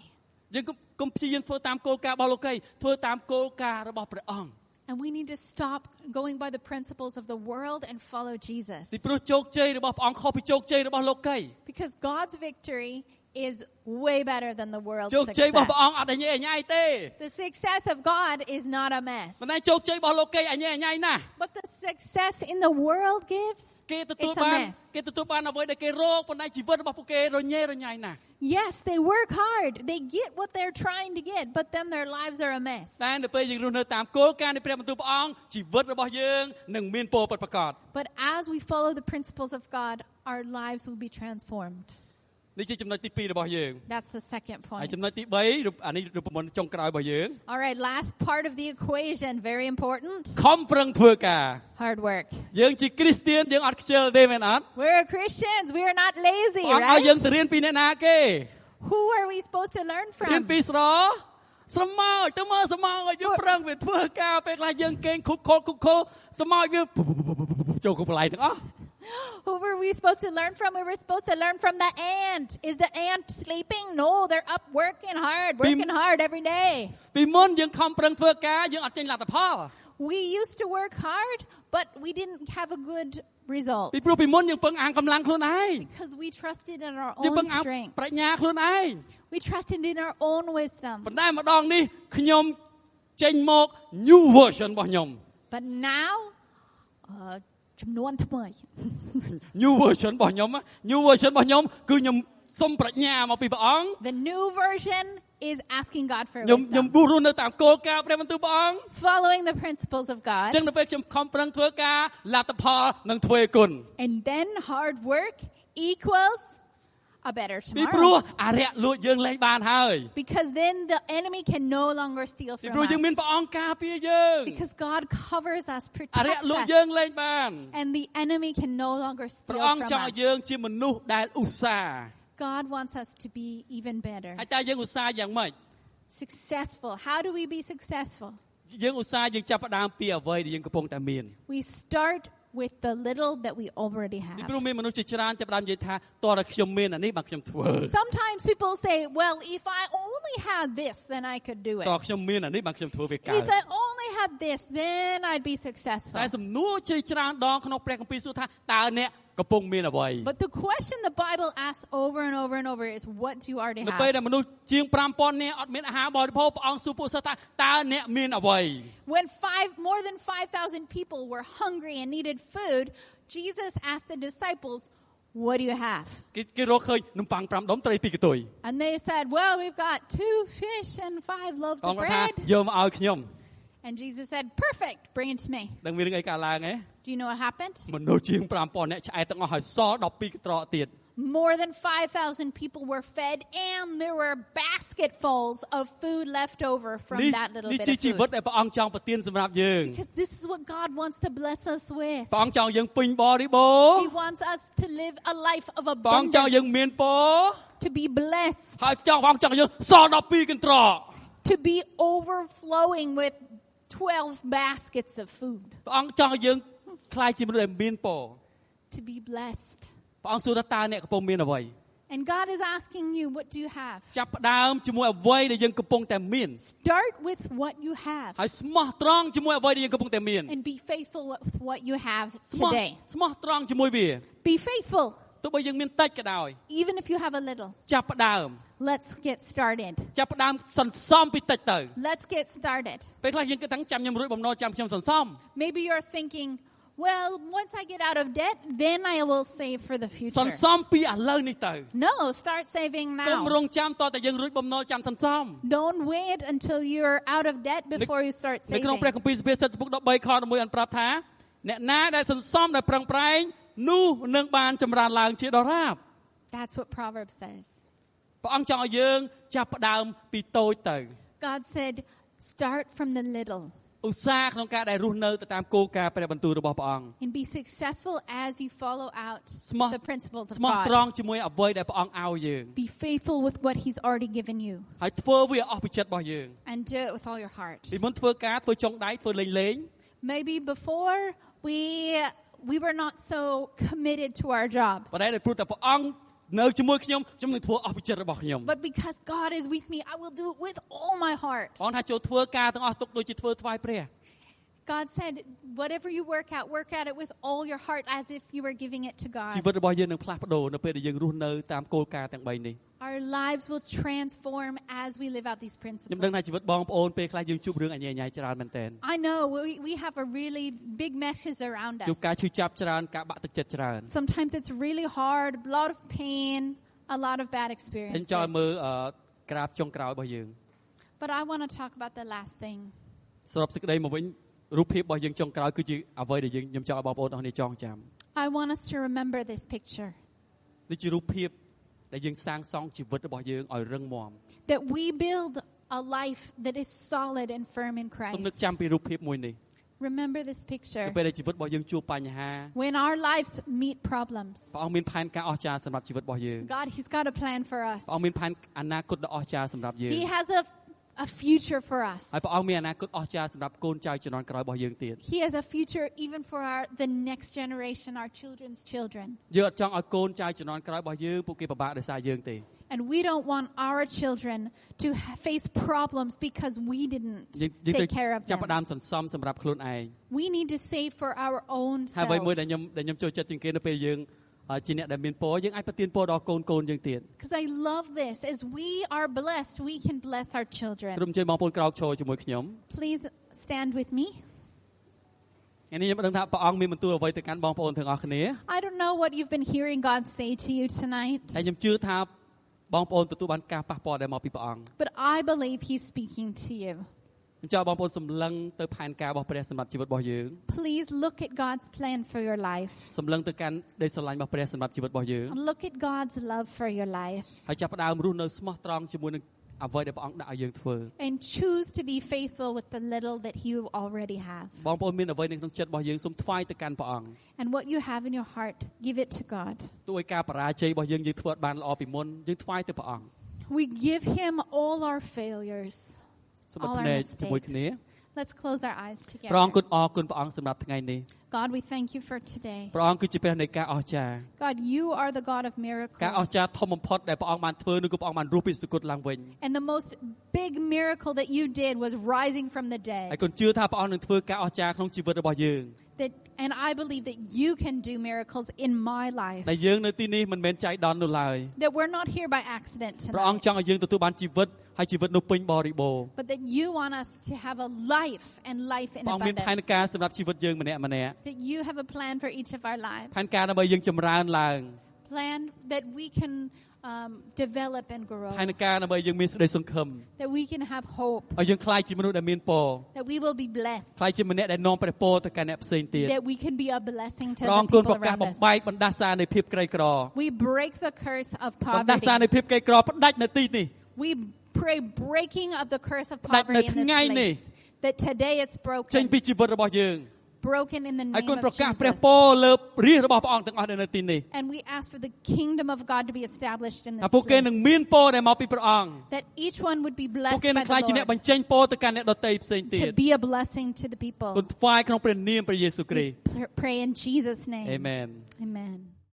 យើងកុំព្យាយាមធ្វើតាមគោលការណ៍របស់លោកីធ្វើតាមគោលការណ៍របស់ព្រះអង្គ And we need to stop going by the principles of the world and follow Jesus. ពីព្រោះជោគជ័យរបស់ព្រះអង្គខុសពីជោគជ័យរបស់លោកី Because God's victory is way better than the world's ជោគជ័យរបស់ព្រះ success. អង្គអត់អញ្ញែអញ្ញៃទេ The success of God is not a mess. ប៉ុន្តែជោគជ័យរបស់លោកីអញ្ញែអញ្ញៃណាស់ But the success in the world gives, គេទទួល it's a បាន mess. គេទទួលបានអ្វីដែលគេរកប៉ុន្តែជីវិតរបស់ពួកគេរញ៉េរញ៉ៃណាស់ Yes, they work hard. They get what they're trying to get, but then their lives are a mess. តែនៅពេលយើងរស់នៅតាមគោលការណ៍នៃព្រះបន្ទូលព្រះអង្គជីវិតរបស់យើងនឹងមានពរពិតប្រាកដ But as we follow the principles of God, our lives will be transformed. នេះជាចំណុចទី2របស់យើង That's the second ហើយ point. ចំណុចទី3អានេះរូបមន្តចុងក្រោយរបស់យើង All right, last part of the equation, very important. ខំប្រឹងធ្វើការ Hard work. យើងជាគ្រីស្ទានយើងអត់ខ្ជិលទេមែនអត់ We're Christians. We are not lazy, ព្រះអង្គឲ្យយើង right? ទៅរៀនពីអ្នកណាគេ Who are we supposed to learn រៀន from? ពីស្រមោចទៅមើលស្រមោចយើងប្រឹងវាធ្វើការពេលខ្លះយើងកេងគុកខលស្រមោចវាចូលគុកបន្លែទាំងអស់ Who were we supposed to learn from? We were supposed to learn from the ant. Is the ant sleeping? No, they're up working hard every day. ពីមុនយើងខំប្រឹងធ្វើការយើងអត់ចេញលទ្ធផល We used to work hard, but we didn't have a good result ពីព្រោះពីមុនយើងពឹងអាងកម្លាំងខ្លួនឯង because we trusted in our យើងពឹ own ងអាង strength. ប្រាជ្ញាខ្លួនឯង We trusted in our own wisdom. ប៉ុន្តែម្ដងនេះខ្ញុំចេញមក new version របស់ខ្ញុំ But now, ចំនួនថ្មី new version របស់ខ្ញុំ new version របស់ខ្ញុំគឺខ្ញុំសុំប្រាជ្ញាមកពីព្រះអង្គ The new version is asking God for ខ្ញុំ wisdom. រស់នៅតាមគោលការណ៍ព្រះបន្ទូលព្រះអង្គ Following the principles of អ God. ញ្ចឹងនៅពេលខ្ញុំខំប្រឹងធ្វើការលទ្ធផលនឹងទ្វេគុណ And then hard work equals a better ពីព្រោះ tomorrow. អរិយលួចយើងលែងបានហើយ Because then the enemy can no longer steal ពី from ព្រោះយើងមាន us. ព្រះអង្គការពារយើង Because God covers us, អរិយ protects លួច us. យើងលែងបាន And the enemy can no longer ព្រះ steal អង្គ from ចង់ឲ្យ us. យើងជាមនុស្សដែលឧស្សាហ៍ God wants us to be even better. ហើយតើយើងឧស្សាហ៍យ៉ាងម៉េច Successful. How do we be successful? យើងឧស្សាហ៍យើងចាប់ផ្ដើមពីអ្វីដែលយើងកំពុងតែមាន We start with the little that we already ពី have. ព្រោះមានមនុស្សជាច្រើនចាប់ផ្ដើមនិយាយថាតើតែខ្ញុំមានអានេះបាទខ្ញុំធ្វើ Sometimes people say, well, if I only had this, then I could do តើ it. ខ្ញុំមានអានេះបាទខ្ញុំធ្វើវាកើត If I only had this, then I'd be successful. តែសំណួរជ្រាលជ្រានដងក្នុងព្រះគម្ពីរសួរថាតើអ្នកកំពុងមានអ្វី But the question the Bible asks over and over and over is, what do you already នៅពេល have? ដែលមនុស្សជាង 5,000 នាក់អត់មានអាហារបរិភោគព្រះអង្គសួរពួកសិស្សថាតើអ្នកមានអ្វី When more than 5,000 people were hungry and needed food, Jesus asked the disciples, what do you have? គេរកឃើញនំប៉័ង5ដុំត្រី2កន្ទុយ And they said, well, we've got 2 fish and 5 loaves ព្រះ of អង្គថា bread. យកមកឲ្យខ្ញុំ And Jesus said, perfect, bring it to me. ដឹងមានរឿងអីកើតឡើងទេ Do you know what happened? មនុស្សជាង 5,000 នាក់ឆ្អែតទាំងអស់ហើយសល់12កន្ត្រកទៀត more than 5,000 people were fed, and there were basketfuls of food left over from that little នេះ bit ជា of ជីវិត food. ដែលព្រះអង្គចង់ប្រទានសម្រាប់យើង Because this is what God wants to bless us with. ព្រះអង្គចង់យើងពេញបរិបូរណ៍ He wants us to live a life of ព្រះអង្គចង់យើង abundance, មានពរ to be blessed, ហើយព្រះអង្គចង់យើងសល់12កន្ត្រក to be overflowing with 12 baskets of food, ព្រះអង្គចង់យើងខ្លាយជាមនុស្សដែលមានពរ to be blessed. ព្រះអង្គសួរថាតើអ្នកកំពុងមានអ្វី And God is asking you, what do you have? ចាប់ផ្ដើមជាមួយអ្វីដែលយើងកំពុងតែមាន Start with what you have ហើយស្មោះត្រង់ជាមួយអ្វីដែលយើងកំពុងតែមាន and be faithful with what you have ស្មោះ today. ស្មោះត្រង់ជាមួយវា Be faithful, ទោះបីយើងមានតិចក៏ដោយ even if you have a little. ចាប់ផ្ដើម Let's get started. ចាប់ផ្ដើមសន្សំពីតិចទៅ Let's get started. ពេលខ្លះយើងគិតថាចាំខ្ញុំរួចបំណុលចាំខ្ញុំសន្សំ Maybe you're thinking, well, once I get out of debt, then I will save for the ស future. ន្សំពីឥឡូវនេះទៅ No, start saving កុំ now. រងចាំតតែយើងរួចបំណុលចាំសន្សំ Don't wait until you're out of debt before you start នៅក្នុង saving. ព្រះគម្ពីរសុភាសិតពុក13ខ11អនប្រាប់ថាអ្នកណាដែលសន្សំដែលប្រឹងប្រែងនោះនឹងបានចម្រើនឡើងជាដរាប That's what Proverbs says. ព្រះអង្គចង់ឲ្យយើងចាប់ផ្ដើមពីតូចទៅ God said, start from the little ឧស្សាហ៍ក្នុងការដែលរស់នៅទៅតាមគោលការណ៍ព្រះបន្ទូលរបស់ព្រះអង្គ and be successful as you follow out ស្មោះ the principles of ស្មោះត្រង់ God. ជាមួយអ្វីដែលព្រះអង្គឲ្យយើង Be faithful with what He's already given you ហើយធ្វើវាអស់ពីចិត្តរបស់យើង and do it with all your heart. ពីមុនធ្វើការធ្វើចុងដៃធ្វើលេង Maybe before we were not so committed to our jobs. ប៉ុន្តែដែលព្រោះតែព្រះអង្គនៅជាមួយខ្ញុំនឹងធ្វើអស់ពីចិត្តរបស់ខ្ញុំ But because God is with me, I will do it with all my heart. ព្រះអង្គថាចូលធ្វើការទាំងអស់ទុកដូចជាធ្វើថ្វាយព្រះ God said, whatever you work at it with all your heart as if you were giving it to ជី God. វិតរបស់យើងនឹងផ្លាស់ប្ដូរនៅពេលដែលយើងរស់នៅតាមគោលការណ៍ទាំង3នេះ Our lives will transform as we live out these ខ្ញុំដឹងថា principles. ជីវិតបងប្អូនពេលខ្លះយើងជួបរឿងអញ្ញាញ៉ៃច្រើនមែនទែន I know we have a really big messes around ជួប us. ការឈឺចាប់ច្រើនការបាក់ទឹកចិត្តច្រើន Sometimes it's really hard, a lot of pain, a lot of bad ខ្ញុំ experiences. ចង់មើលក្រាបចុងក្រោយរបស់យើង But I want to talk about the last thing. សរុបសេចក្តីមកវិញរូបភាពរបស់យើងចុងក្រោយគឺជាអ្វីដែលខ្ញុំចង់ឲ្យបងប្អូនអស់គ្នាចងចាំ I want us to remember this picture. នេះជារូបភាពដែលយើងសាងសង់ជីវិតរបស់យើងឲ្យរឹងមាំ That we build a life that is solid and firm in សូមនឹក Christ. ចាំពីរូបភាពមួយនេះ Remember this នៅ picture. ពេលដែលជីវិតរបស់យើងជួបបញ្ហា When our lives meet problems, ព្រះអង្គមានផែនការអស្ចារ្យសម្រាប់ជីវិតរបស់យើង God, He's got a plan for us. ព្រះអង្គមានផែនអនាគតដ៏អស្ចារ្យសម្រាប់យើង He has a future for us. ហើយព្រះអង្គមានអនាគតអស្ចារ្យសម្រាប់កូនចៅជំនាន់ក្រោយរបស់យើងទៀត He has a future even for the next generation, our children's children. យើងអត់ចង់ឲ្យកូនចៅជំនាន់ក្រោយរបស់យើងពួកគេពិបាកដោយសារយើងទេ And we don't want our children to face problems because we didn't យើងទៅ take care of ចាប់ផ្ដើ them. មសន្សំសម្រាប់ខ្លួនឯង We need to save for our own ហើយអ្វីមួយដែល selves. ខ្ញុំចូលចិត្តជាងគេនៅពេលយើងជាអ្នកដែលមានពរយើងអាចប្រទានពរដល់កូនយើងទៀត Because I love this. As we are blessed, we can bless our ក្រុម children. ជើងបងប្អូនក្រោកឈរជាមួយខ្ញុំ Please stand with me. ថ្ងៃនេះខ្ញុំមិនដឹងថាព្រះអង្គមានបន្ទូលអ្វីទៅកាន់បងប្អូនទាំងអស់គ្នា I don't know what you've been hearing God say to you tonight, តែខ្ញុំជឿថាបងប្អូនទទួលបានការប៉ះពាល់ដែលមកពីព្រះអង្គ but I believe He's speaking to you. ខ្ញុំចង់បងប្អូនសម្លឹងទៅផែនការរបស់ព្រះសម្រាប់ជីវិតរបស់យើង Please look at God's plan for your life. សម្លឹងទៅកាន់ដីស្រឡាញ់របស់ព្រះសម្រាប់ជីវិតរបស់យើង And look at God's love for your life. ហើយចាប់ផ្ដើមរស់នៅស្មោះត្រង់ជាមួយនឹងអ្វីដែលព្រះអង្គដាក់ឲ្យយើងធ្វើ And choose to be faithful with the little that you already have. បងប្អូនមានអ្វីនៅក្នុងចិត្តរបស់យើងសូមថ្វាយទៅកាន់ព្រះអង្គ And what you have in your heart, give it to God. ទោះឲ្យការបរាជ័យរបស់យើងធ្វើអត់បានល្អពីមុនយើងថ្វាយទៅព្រះអង្គ We give Him all our failures, សូមបិទ all ភ្នែ our កជាមួយគ្នា mistakes. Let's close our eyes ព្រះអង្គ together. អរគុណព្រះអង្គសម្រាប់ថ្ងៃនេះ God, we thank you for today. ព្រះអង្គគឺជាព្រះនៃការអស្ចារ្យ God, you are the God of ការអស្ចារ្យ miracles. ធំបំផុតដែលព្រះអង្គបានធ្វើនោះគឺព្រះអង្គបានរស់ពីសគត់ឡើងវិញ And the most big miracle that you did was rising from the ហើយ dead. គុណជឿថាព្រះអង្គនឹងធ្វើការអស្ចារ្យក្នុងជីវិតរបស់យើង And I believe that you can do miracles in my life. ដែលយើងនៅទីនេះមិនមែនចៃដន្យនោះឡើយ That we're not here by accident ព្រះអង្គចង់ tonight. ឲ្យយើងទទួលបានជីវិតហើយជីវិតនោះពេញបរិបូរណ៍ But that you want us to have a life and life in ព្រះអង្គមានផែន abundance. ការសម្រាប់ជីវិតយើងម្នាក់ៗ That you have a plan for each of our lives. ផែនការដើម្បីយើងចម្រើនឡើង Plan that we can develop and grow. ហើយនឹងការដើម្បីយើងមានសេចក្តីសង្ឃឹម That we can have hope. ឲ្យយើងខ្លាយជាមនុស្សដែលមានពរ That we will be blessed. ខ្លាយជាម្នាក់ដែលនាំព្រះពរទៅកាន់អ្នកផ្សេងទៀត That we can be a blessing to ព្រះ the អង្គគុណ people ប្រកាស around បំ us. បែកបណ្ដាសានៃភាពក្រីក្រ We break the curse of បណ្ដាសា poverty. នៃភាពក្រីក្រផ្ដាច់នៅទីនេះ We pray breaking of the curse of ផ្ដាច់នៅ poverty in ថ្ងៃ this នេះ place. That today it's ចេញ broken. ពីជីវិតរបស់យើង Broken in the ហើយ name គុណ of ប្រកាសព្រះ Jesus. ពរលើរាជរបស់ព្រះអង្គទាំងអស់នៅទីនេះ And we ask for the kingdom of God to be established in ថា this ពួកគេនឹង place. មានពរដែលមកពីព្រះអង្គ That each one would be ពួក blessed គេនឹង by ខ្លាយជា the អ្នក Lord. បញ្ចេញពរទៅកាន់អ្នកដទៃផ្សេងទៀត To be a blessing to the people. គុណថ្វាយក្នុងព្រះនាមព្រះយេស៊ូវគ្រីស្ទ Pray in Jesus' name. Amen Amen.